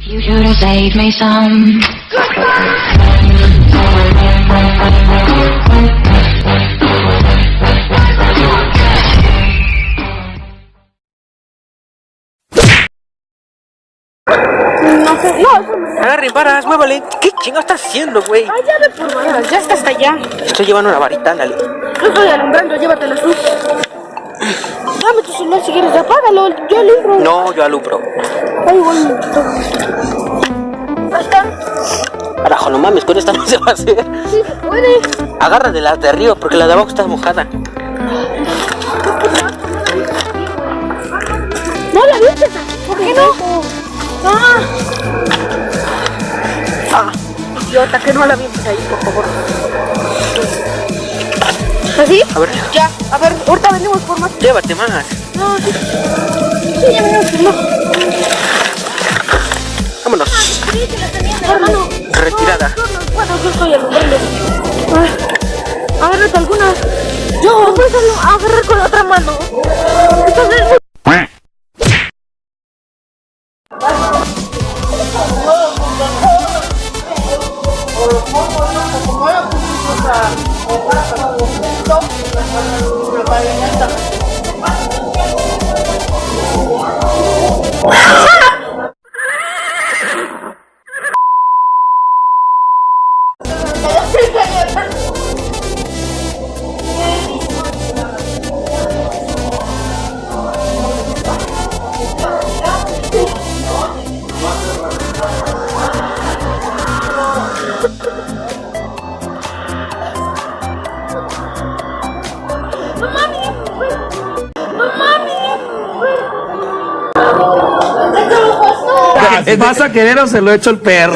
You should have saved me some. No sé, no. Agarren varas, muévale. ¿Qué chingo estás haciendo, güey? Ay, ya ve por varas, ya está hasta allá. Estoy llevando una varita, ándale. Yo estoy alumbrando, llévatela tú. Dame tu celular si quieres, apágalo, yo alumbro. No, yo alumbro. Ay, igual. Ahí están. Carajo, no mames, con esta no se va a hacer. Sí, se puede. Agarra de las de arriba porque la de abajo está mojada. No la viste aquí. ¿Por qué no? Idiota, que no la viste ahí, por favor. ¿Así? A ver. Ya, a ver, ahorita venimos por más. Llévate más. No, sí. Sí, ya venimos por más. Vámonos. Sí, que la tenían, hermano. Retirada. No, bueno, yo estoy alumbrando. Agárrate alguna. Yo, puedes agarrar con la otra mano. Estás bien. ¿Vas a querer o se lo echo el perro?